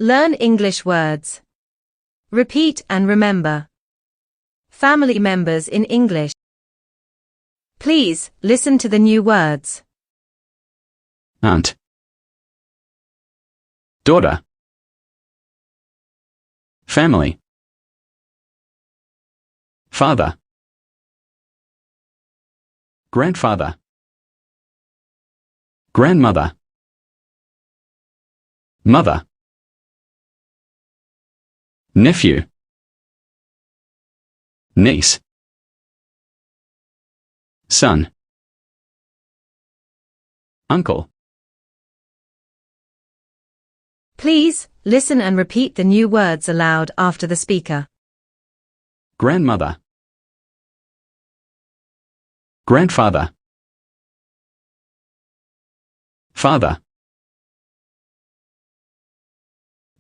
Learn English words. Repeat and remember. Family members in English. Please, listen to the new words. Aunt. Daughter. Family. Father. Grandfather. Grandmother. Mother. Nephew. Niece. Son. Uncle. Please, listen and repeat the new words aloud after the speaker. Grandmother. Grandfather. Father.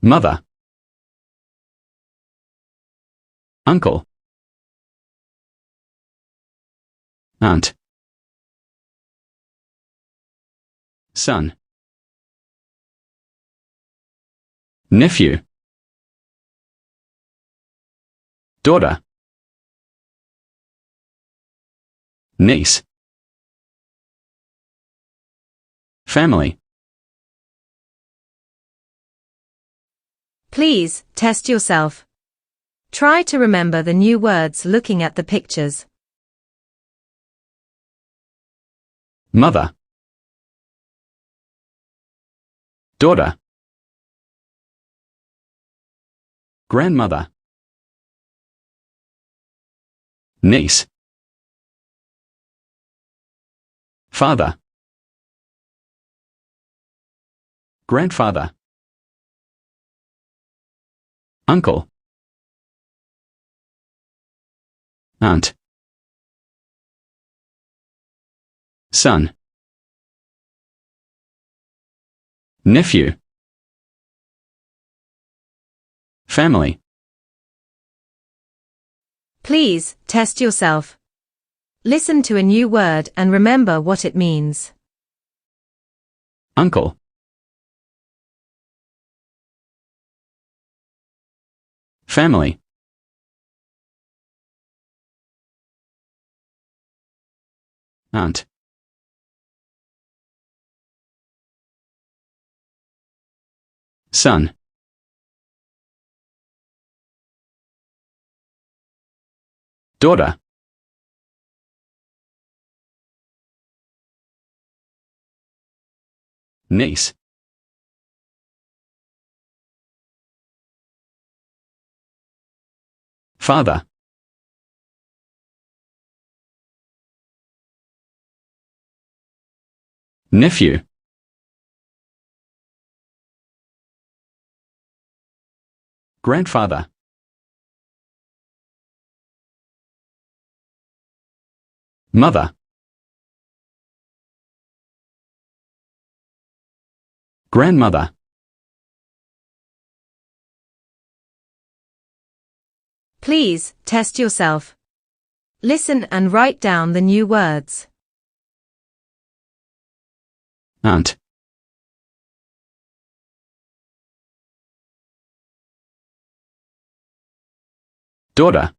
Mother. Uncle. Aunt. Son. Nephew. Daughter. Niece. Family. Please, test yourself. Try to remember the new words looking at the pictures. Mother. Daughter. Grandmother. Niece. Father. Grandfather. Uncle. Aunt. Son. Nephew. Family. Please, test yourself. Listen to a new word and remember what it means. Uncle. Family. Aunt. Son. Daughter. Niece. Father. Nephew. Grandfather. Mother. Grandmother. Please, test yourself. Listen and write down the new words. Aunt. Daughter.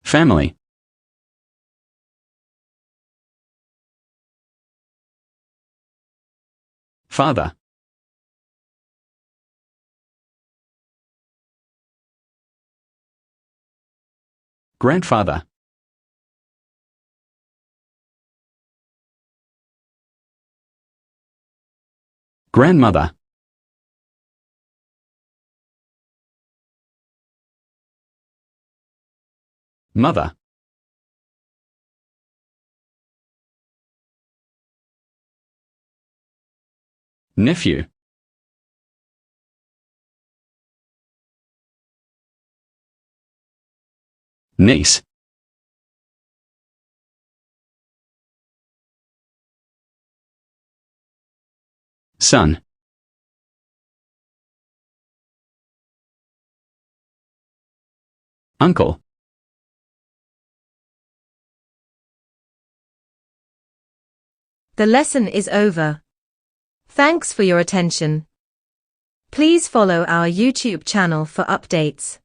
Family. Father. Grandfather. Grandmother. Mother. Nephew. Niece. Son. Uncle. The lesson is over. Thanks for your attention. Please follow our YouTube channel for updates.